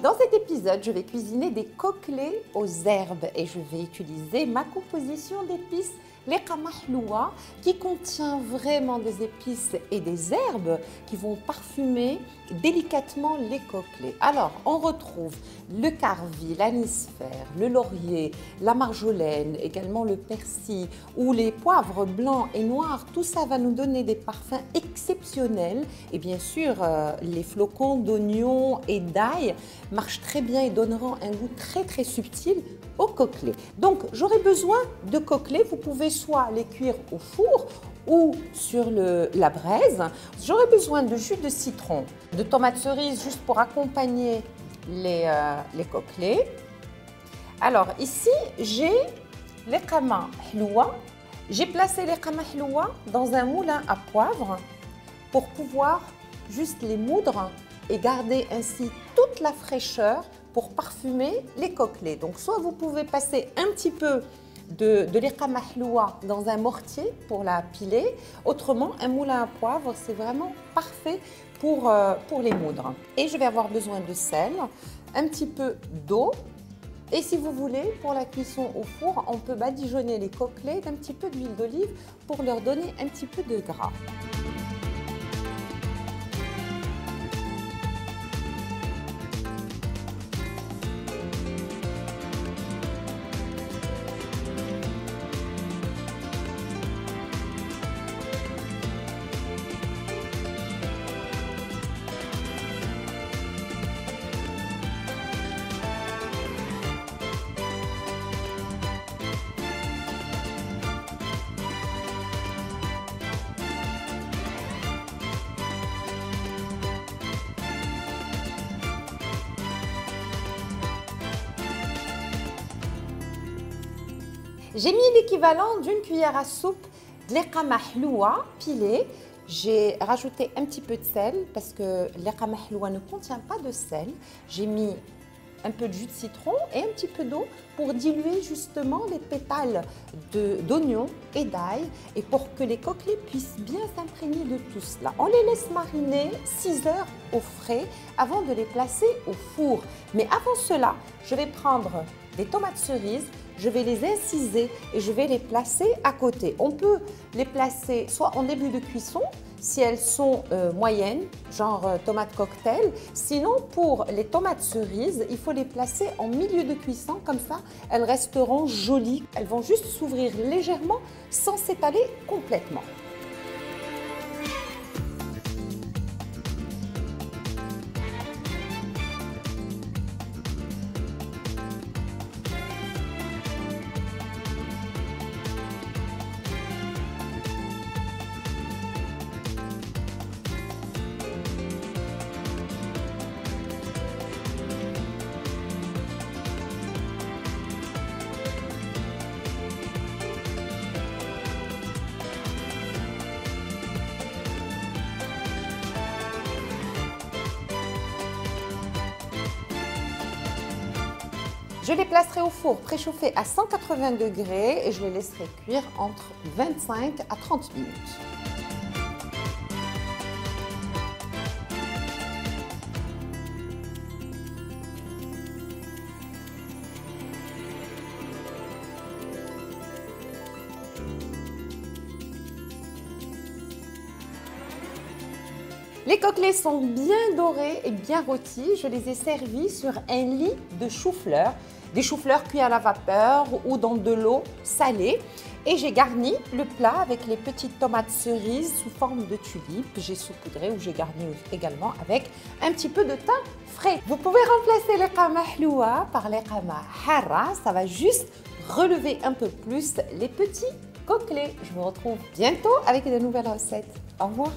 Dans cet épisode, je vais cuisiner des coquelets aux herbes et je vais utiliser ma composition d'épices, l'Iqama Hloua, qui contient vraiment des épices et des herbes qui vont parfumer délicatement les coquelets. Alors, on retrouve le carvi, l'anisfer, le laurier, la marjolaine, également le persil ou les poivres blancs et noirs. Tout ça va nous donner des parfums exceptionnels. Et bien sûr, les flocons d'oignon et d'ail marchent très bien et donneront un goût très subtil aux coquelets. Donc, j'aurai besoin de coquelets. Vous pouvez soit les cuire au four ou sur la braise. J'aurai besoin de jus de citron, de tomates cerises juste pour accompagner les coquelets. Alors ici, j'ai l'Iqama Hloua. J'ai placé l'Iqama Hloua dans un moulin à poivre pour pouvoir juste les moudre et garder ainsi toute la fraîcheur pour parfumer les coquelets. Donc soit vous pouvez passer un petit peu de l'Iqama Hloua dans un mortier pour la piler. Autrement, un moulin à poivre, c'est vraiment parfait pour les moudre. Et je vais avoir besoin de sel, un petit peu d'eau. Et si vous voulez, pour la cuisson au four, on peut badigeonner les coquelets d'un petit peu d'huile d'olive pour leur donner un petit peu de gras. J'ai mis l'équivalent d'une cuillère à soupe de l'Iqama Hloua pilé. J'ai rajouté un petit peu de sel parce que l'Iqama Hloua ne contient pas de sel. J'ai mis un peu de jus de citron et un petit peu d'eau pour diluer justement les pétales d'oignon et d'ail et pour que les coquelets puissent bien s'imprégner de tout cela. On les laisse mariner 6 heures au frais avant de les placer au four. Mais avant cela, je vais prendre des tomates cerises, je vais les inciser et je vais les placer à côté. On peut les placer soit en début de cuisson, si elles sont moyennes, genre tomate cocktail. Sinon, pour les tomates cerises, il faut les placer en milieu de cuisson. Comme ça, elles resteront jolies. Elles vont juste s'ouvrir légèrement sans s'étaler complètement. Je les placerai au four préchauffé à 180 degrés et je les laisserai cuire entre 25 à 30 minutes. Les coquelets sont bien dorés et bien rôtis. Je les ai servis sur un lit de chou-fleur. Des choux-fleurs cuits à la vapeur ou dans de l'eau salée. Et j'ai garni le plat avec les petites tomates cerises sous forme de tulipes. J'ai saupoudré ou j'ai garni également avec un petit peu de thym frais. Vous pouvez remplacer l'Iqama Hloua par l'Iqama Harra. Ça va juste relever un peu plus les petits coquelets. Je vous retrouve bientôt avec de nouvelles recettes. Au revoir.